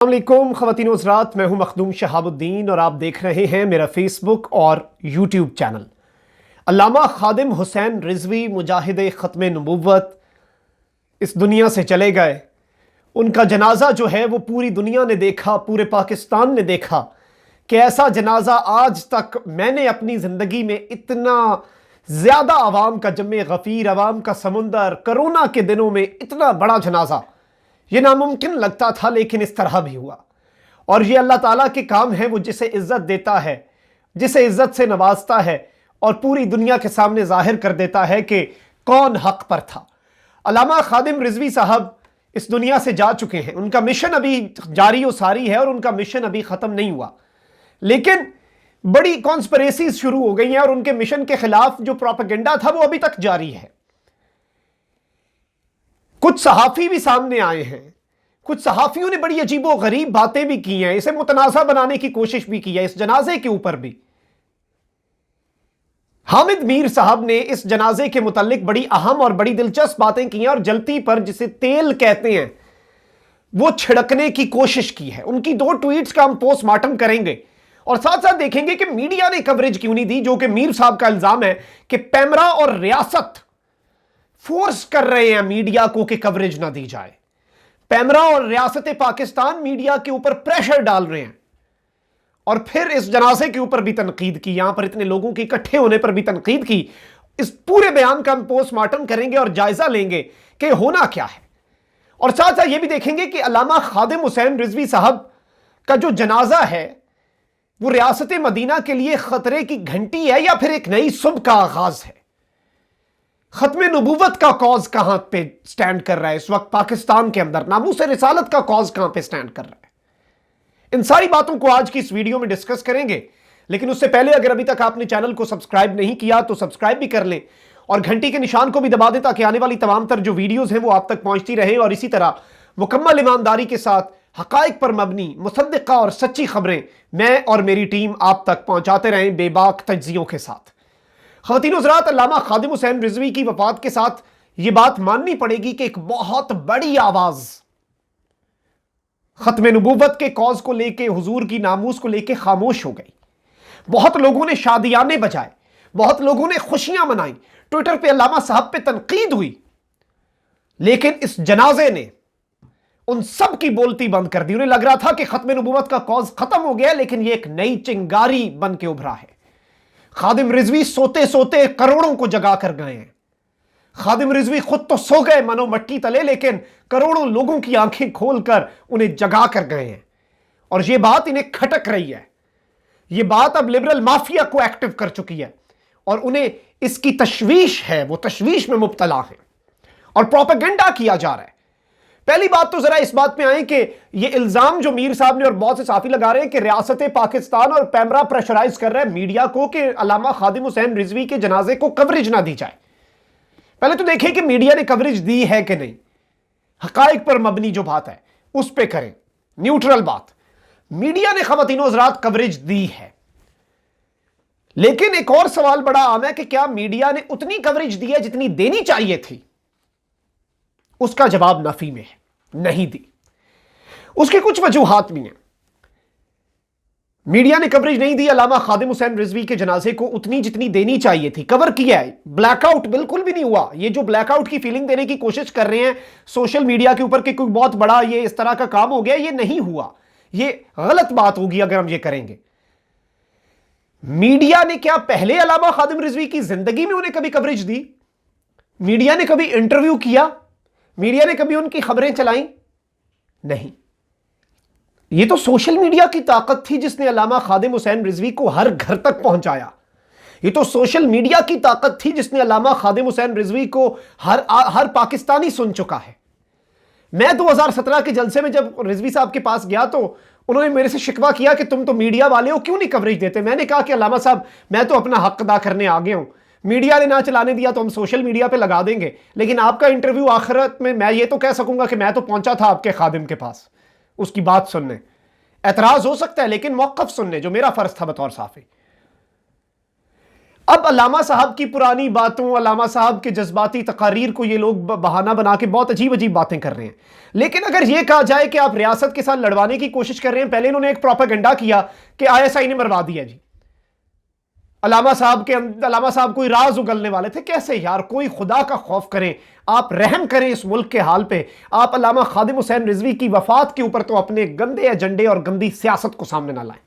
अस्सलामुअलैकुम ख़वातीन व हज़रात, मैं हूं मखदूम शहाबुद्दीन और आप देख रहे हैं मेरा फेसबुक और यूट्यूब चैनल। अल्लामा खादिम हुसैन रिजवी मुजाहिद ख़त्म नबूव्वत इस दुनिया से चले गए। उनका जनाजा जो है वो पूरी दुनिया ने देखा, पूरे पाकिस्तान ने देखा कि ऐसा जनाजा आज तक मैंने अपनी ज़िंदगी में इतना ज़्यादा आवाम का जम्मे गफ़ीर, आवाम का समुंदर, कोरोना के दिनों में इतना बड़ा जनाजा ये नामुमकिन लगता था, लेकिन इस तरह भी हुआ। और ये अल्लाह ताला के काम है, वो जिसे इज्जत देता है, जिसे इज्जत से नवाजता है और पूरी दुनिया के सामने जाहिर कर देता है कि कौन हक पर था। अल्लामा खादिम रिजवी साहब इस दुनिया से जा चुके हैं। उनका मिशन अभी जारी और सारी है और उनका मिशन अभी खत्म नहीं हुआ, लेकिन बड़ी कॉन्स्पिरेसीज शुरू हो गई हैं और उनके मिशन के खिलाफ जो प्रोपेगेंडा था वो अभी तक जारी है। कुछ सहाफ़ी भी सामने आए हैं, कुछ सहाफ़ियों ने बड़ी अजीबो गरीब बातें भी की हैं, इसे मुतनाज़ा बनाने की कोशिश भी की है। इस जनाजे के ऊपर भी हामिद मीर साहब ने इस जनाजे के मुतालिक बड़ी अहम और बड़ी दिलचस्प बातें की हैं और जलती पर, जिसे तेल कहते हैं, वो छिड़कने की कोशिश की है। उनकी 2 ट्वीट्स का हम पोस्टमार्टम करेंगे और साथ साथ देखेंगे कि मीडिया ने कवरेज क्यों नहीं दी, जो कि मीर साहब का इल्जाम है कि पैमरा और रियासत फोर्स कर रहे हैं मीडिया को कि कवरेज ना दी जाए। पैमरा और रियासत पाकिस्तान मीडिया के ऊपर प्रेशर डाल रहे हैं। और फिर इस जनाजे के ऊपर भी तनकीद की, यहां पर इतने लोगों के इकट्ठे होने पर भी तनकीद की। इस पूरे बयान का हम पोस्टमार्टम करेंगे और जायजा लेंगे कि होना क्या है। और साथ साथ यह भी देखेंगे कि अल्लामा खादिम हुसैन रिजवी साहब का जो जनाजा है वो रियासत मदीना के लिए खतरे की घंटी है या फिर एक नई सुबह का आगाज है। खत्म नबूवत का कॉज कहां पे स्टैंड कर रहा है इस वक्त पाकिस्तान के अंदर, नामूस रिसालत का कॉज कहां पे स्टैंड कर रहा है। इन सारी बातों को आज की इस वीडियो में डिस्कस करेंगे, लेकिन उससे पहले अगर अभी तक आपने चैनल को सब्सक्राइब नहीं किया तो सब्सक्राइब भी कर लें और घंटी के निशान को भी दबा दें ताकि आने वाली तमाम तर जो वीडियोस हैं वो आप तक पहुंचती रहे। और इसी तरह मुकम्मल ईमानदारी के साथ हकाइक पर मबनी मुसद्दिका और सच्ची खबरें मैं और मेरी टीम आप तक पहुंचाते रहें बेबाक तज्जियों के साथ। ख़वातीन हज़रात, अल्लामा खादिम हुसैन रिजवी की वफात के साथ यह बात माननी पड़ेगी कि एक बहुत बड़ी आवाज खत्म नबूवत के कॉज को लेके, हुजूर की नामूस को लेके खामोश हो गई। बहुत लोगों ने शादियाने बजाए, बहुत लोगों ने खुशियां मनाई, ट्विटर पे अल्लामा साहब पे तनकीद हुई, लेकिन इस जनाजे ने उन सब की बोलती बंद कर दी। उन्हें लग रहा था कि खत्म नबूवत का कॉज खत्म हो गया, लेकिन यह एक नई चिंगारी बन के उभरा है। खादिम रिजवी सोते सोते करोड़ों को जगा कर गए हैं। खादिम रिजवी खुद तो सो गए मनो मट्टी तले, लेकिन करोड़ों लोगों की आंखें खोलकर उन्हें जगा कर गए हैं। और यह बात इन्हें खटक रही है, यह बात अब लिबरल माफिया को एक्टिव कर चुकी है और उन्हें इसकी तशवीश है, वो तशवीश में मुब्तला है और प्रोपेगेंडा किया जा रहा है। पहली बात तो जरा इस बात में आए कि ये इल्जाम जो मीर साहब ने और बहुत से साफी लगा रहे हैं कि रियासत पाकिस्तान और पैमरा प्रेशराइज कर रहा है मीडिया को कि अल्लामा खादिम हुसैन रिजवी के जनाजे को कवरेज ना दी जाए। पहले तो देखें कि मीडिया ने कवरेज दी है कि नहीं। हकाइक पर मबनी जो बात है उस पर करें, न्यूट्रल बात। मीडिया ने ख़वातीन हज़रात कवरेज दी है, लेकिन एक और सवाल बड़ा आम है कि क्या मीडिया ने उतनी कवरेज दी है जितनी देनी चाहिए थी? उसका जवाब नफी में है, नहीं दी। उसकी कुछ वजूहात भी हैं। मीडिया ने कवरेज नहीं दी अल्लामा खादिम हुसैन रिजवी के जनाजे को उतनी जितनी देनी चाहिए थी। कवर किया है, ब्लैकआउट बिल्कुल भी नहीं हुआ। ये जो ब्लैकआउट की फीलिंग देने की कोशिश कर रहे हैं सोशल मीडिया के ऊपर कि कोई बहुत बड़ा ये इस तरह का काम हो गया, ये नहीं हुआ। ये गलत बात होगी अगर हम ये करेंगे। मीडिया ने क्या पहले अल्लामा खादिम रिजवी की जिंदगी में उन्हें कभी कवरेज दी? मीडिया ने कभी इंटरव्यू किया? मीडिया ने कभी उनकी खबरें चलाई? नहीं। यह तो सोशल मीडिया की ताकत थी जिसने अल्लामा खादिम हुसैन रिजवी को हर घर तक पहुंचाया। यह तो सोशल मीडिया की ताकत थी जिसने अल्लामा खादिम हुसैन रिजवी को हर पाकिस्तानी सुन चुका है। मैं 2017 के जलसे में जब रिजवी साहब के पास गया तो उन्होंने मेरे से शिकवा किया कि तुम तो मीडिया वाले हो, क्यों नहीं कवरेज देते? मैंने कहा कि अल्लामा साहब, मैं तो अपना हक अदा करने आ गया हूं। मीडिया ने ना चलाने दिया तो हम सोशल मीडिया पे लगा देंगे, लेकिन आपका इंटरव्यू आखिरत में मैं ये तो कह सकूंगा कि मैं तो पहुंचा था आपके खादिम के पास उसकी बात सुनने। एतराज हो सकता है लेकिन मौक़िफ़ सुनने, जो मेरा फर्ज था बतौर साफ़ी। अब अल्लामा साहब की पुरानी बातों, अल्लामा साहब के जज्बाती तकारीर को ये लोग बहाना बना के बहुत अजीब अजीब बातें कर रहे हैं। लेकिन अगर ये कहा जाए कि आप रियासत के साथ लड़वाने की कोशिश कर रहे हैं, पहले इन्होंने एक प्रोपेगेंडा किया कि आईएसआई ने मरवा दिया जी, अल्लामा साहब कोई राज उगलने वाले थे। कैसे यार, कोई खुदा का खौफ करें, आप रहम करें इस मुल्क के हाल पे। आप अल्लामा खादिम हुसैन रिजवी की वफात के ऊपर तो अपने गंदे एजेंडे और गंदी सियासत को सामने ना लाएं।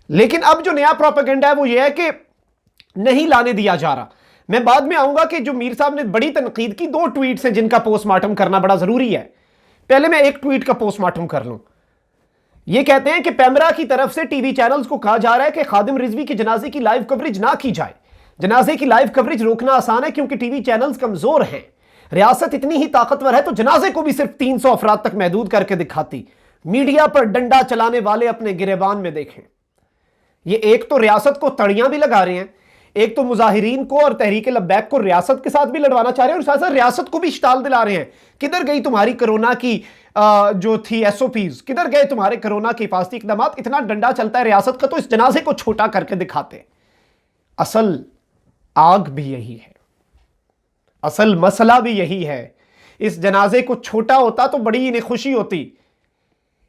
लेकिन अब जो नया प्रोपेगेंडा है वो ये है कि नहीं लाने दिया जा रहा। मैं बाद में आऊंगा कि जो मीर साहब ने बड़ी तनकीद की, 2 ट्वीट्स हैं जिनका पोस्टमार्टम करना बड़ा जरूरी है। पहले मैं एक ट्वीट का पोस्टमार्टम कर लूं। ये कहते हैं कि पैमरा की तरफ से टीवी चैनल्स को कहा जा रहा है कि खादिम रिजवी के जनाजे की लाइव कवरेज ना की जाए। जनाजे की लाइव कवरेज रोकना आसान है क्योंकि टीवी चैनल्स कमजोर हैं। रियासत इतनी ही ताकतवर है तो जनाजे को भी सिर्फ 300 अफराद तक महदूद करके दिखाती। मीडिया पर डंडा चलाने वाले अपने गिरेबान में देखें। ये एक तो रियासत को तड़ियां भी लगा रहे हैं, एक तो मुजाहिरीन को और तहरीक लब्बैक को रियासत के साथ भी लड़वाना चाह रहे हैं और साथ साथ रियासत को भी इश्ताल दिला रहे हैं। किधर गई तुम्हारी कोरोना की जो थी एसओपीज, किधर गए तुम्हारे कोरोना के हिफाजती इकदाम? इतना डंडा चलता है रियासत का तो इस जनाजे को छोटा करके दिखाते। असल आग भी यही है, असल मसला भी यही है। इस जनाजे को छोटा होता तो बड़ी इन्हें खुशी होती।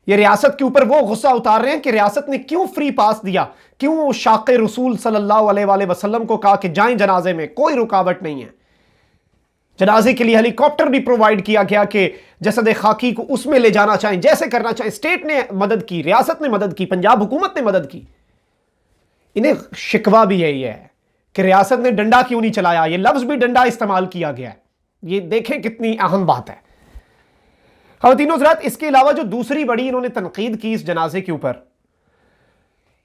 ये रियासत के ऊपर वो गुस्सा उतार रहे हैं कि रियासत ने क्यों फ्री पास दिया, क्यों शाक़े रसूल सल्लल्लाहु अलैहि वसल्लम को कहा कि जाएं जनाजे में, कोई रुकावट नहीं है। जनाजे के लिए हेलीकॉप्टर भी प्रोवाइड किया गया कि जसद खाकी को उसमें ले जाना चाहें, जैसे करना चाहें। स्टेट ने मदद की, रियासत ने मदद की, पंजाब हुकूमत ने मदद की। इन्हें शिकवा भी यही है कि रियासत ने डंडा क्यों नहीं चलाया। ये लफ्ज भी डंडा इस्तेमाल किया गया है। ये देखें कितनी अहम बात है। ख़वातीन हज़रात, इसके अलावा जो दूसरी बड़ी इन्होंने तनकीद की इस जनाजे के ऊपर,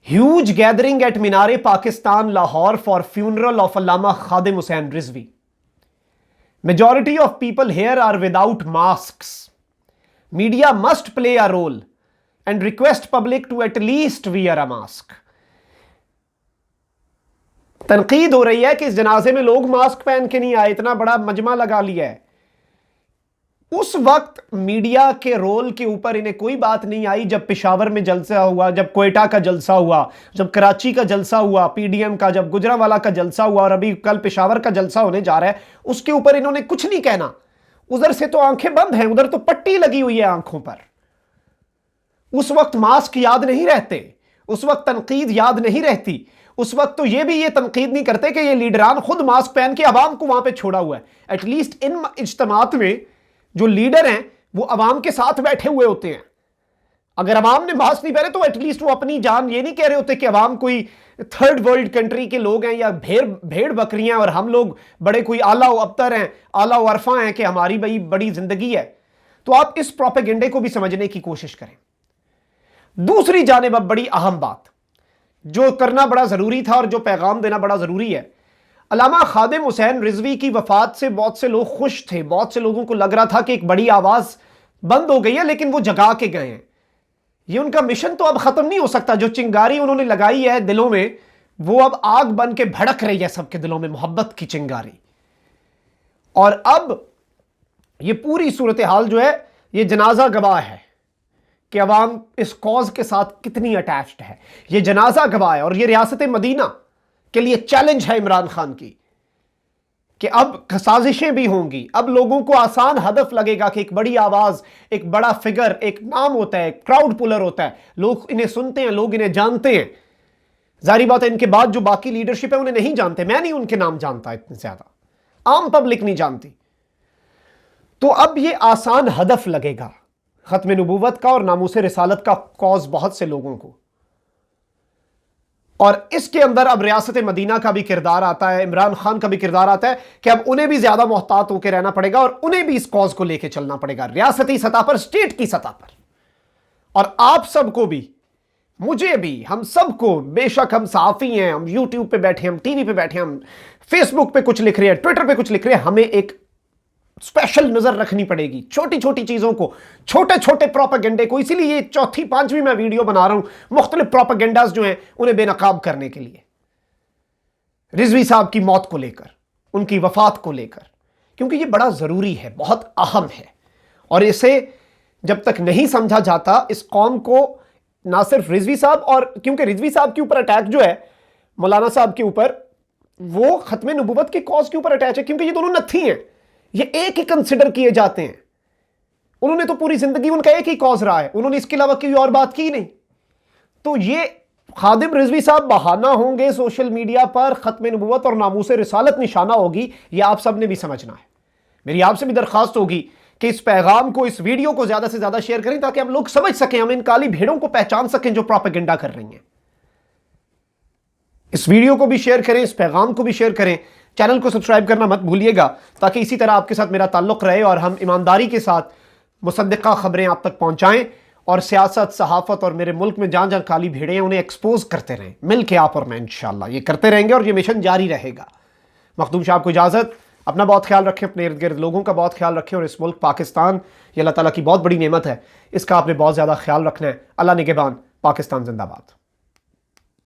ह्यूज गैदरिंग एट मीनारे Pakistan Lahore for funeral of Allama Khadim Hussain Rizvi. Majority of people here are without masks. Media must play a role and request public to at least wear a mask. तनकीद हो रही है कि इस जनाजे में लोग मास्क पहन के नहीं आए, इतना बड़ा मजमा लगा लिया है। उस वक्त मीडिया के रोल के ऊपर इन्हें कोई बात नहीं आई जब पेशावर में जलसा हुआ, जब कोयटा का जलसा हुआ, जब कराची का जलसा हुआ पीडीएम का, जब गुजरांवाला का जलसा हुआ और अभी कल पेशावर का जलसा होने जा रहा है। उसके ऊपर इन्होंने कुछ नहीं कहना। उधर से तो आंखें बंद हैं, उधर तो पट्टी लगी हुई है आंखों पर। उस वक्त मास्क याद नहीं रहते, उस वक्त तनकीद याद नहीं रहती। उस वक्त तो ये तनकीद नहीं करते कि ये लीडरान खुद मास्क पहन के अवाम को वहां पे छोड़ा हुआ है। एटलीस्ट इन इज्तिमात में जो लीडर हैं वो अवाम के साथ बैठे हुए होते हैं। अगर अवाम ने मास्क नहीं पहने तो एटलीस्ट वो अपनी जान ये नहीं कह रहे होते कि अवाम कोई थर्ड वर्ल्ड कंट्री के लोग हैं या भेड़ बकरियां और हम लोग बड़े कोई आला अबतर हैं, आला अरफा हैं कि हमारी भाई बड़ी जिंदगी है। तो आप इस प्रोपेगेंडे को भी समझने की कोशिश करें। दूसरी जानिब अब बड़ी अहम बात जो करना बड़ा जरूरी था और जो पैगाम देना बड़ा जरूरी है। अल्लामा खादिम हुसैन रिजवी की वफात से बहुत से लोग खुश थे, बहुत से लोगों को लग रहा था कि एक बड़ी आवाज बंद हो गई है, लेकिन वो जगा के गए हैं। ये उनका मिशन तो अब खत्म नहीं हो सकता। जो चिंगारी उन्होंने लगाई है दिलों में, वो अब आग बन के भड़क रही है सबके दिलों में, मोहब्बत की चिंगारी। और अब ये पूरी सूरत हाल जो है, ये जनाजा गवाह है कि अवाम इस कॉज के साथ कितनी अटैच्ड है। ये जनाजा गवाह है और ये रियासत मदीना के लिए चैलेंज है इमरान खान की कि अब साजिशें भी होंगी। अब लोगों को आसान हदफ लगेगा कि एक बड़ी आवाज, एक बड़ा फिगर, एक नाम होता है, एक क्राउड पुलर होता है, लोग इन्हें सुनते हैं, लोग इन्हें जानते हैं। जाहिर बात है इनके बाद जो बाकी लीडरशिप है उन्हें नहीं जानते। मैं नहीं उनके नाम जानता, इतने ज्यादा आम पब्लिक नहीं जानती। तो अब ये आसान हदफ लगेगा खत्म नबूवत का और नामूस रिसालत का कॉज बहुत से लोगों को। और इसके अंदर अब रियासत मदीना का भी किरदार आता है, इमरान खान का भी किरदार आता है कि अब उन्हें भी ज्यादा मोहतात होकर रहना पड़ेगा और उन्हें भी इस कॉज को लेकर चलना पड़ेगा, रियासती सतह पर, स्टेट की सतह पर। और आप सबको भी, मुझे भी, हम सबको, बेशक हम सहाफी हैं, हम यूट्यूब पे बैठे, हम टीवी पे बैठे, हम फेसबुक पे कुछ लिख रहे हैं, ट्विटर पे कुछ लिख रहे हैं, हमें एक स्पेशल नजर रखनी पड़ेगी छोटी छोटी चीजों को, छोटे छोटे प्रोपेगेंडे को। इसीलिए ये चौथी पांचवी मैं वीडियो बना रहा हूं मुख्तलिफ प्रोपेगेंडास जो हैं उन्हें बेनकाब करने के लिए, रिजवी साहब की मौत को लेकर, उनकी वफात को लेकर, क्योंकि ये बड़ा जरूरी है, बहुत अहम है। और इसे जब तक नहीं समझा जाता, इस कौम को ना सिर्फ रिजवी साहब, और क्योंकि रिजवी साहब के ऊपर अटैक जो है मौलाना साहब के ऊपर, वो खत्म नबूवत के कॉज के ऊपर अटैच है, क्योंकि ये दोनों नथी हैं, ये एक ही कंसिडर किए जाते हैं। उन्होंने तो पूरी जिंदगी उनका एक ही कॉज रहा है, उन्होंने इसके अलावा कोई और बात की नहीं। तो ये खादिम रिजवी साहब बहाना होंगे सोशल मीडिया पर, खत्म नबूवत और नामूस रिसालत निशाना होगी, ये आप सब ने भी समझना है। मेरी आपसे भी दरखास्त होगी कि इस पैगाम को, इस वीडियो को ज्यादा से ज्यादा शेयर करें, ताकि हम लोग समझ सकें, हम इन काली भेड़ों को पहचान सकें जो प्रोपेगेंडा कर रही हैं। इस वीडियो को भी शेयर करें, इस पैगाम को भी शेयर करें, चैनल को सब्सक्राइब करना मत भूलिएगा, ताकि इसी तरह आपके साथ मेरा ताल्लुक रहे और हम ईमानदारी के साथ मुसद्दिक़ा खबरें आप तक पहुंचाएं और सियासत, सहाफत और मेरे मुल्क में जहां जहां काली भेड़ें हैं उन्हें एक्सपोज करते रहें। मिल के आप और मैं इंशाअल्लाह ये करते रहेंगे और ये मिशन जारी रहेगा। मखदूम साहब को इजाज़त, अपना बहुत ख्याल रखें, अपने इर्द गिर्द लोगों का बहुत ख्याल रखें, और इस मुल्क पाकिस्तान ये अल्लाह ताला की बहुत बड़ी नेमत है, इसका आपने बहुत ज़्यादा ख्याल रखना है। अल्लाह निगहबान। पाकिस्तान जिंदाबाद।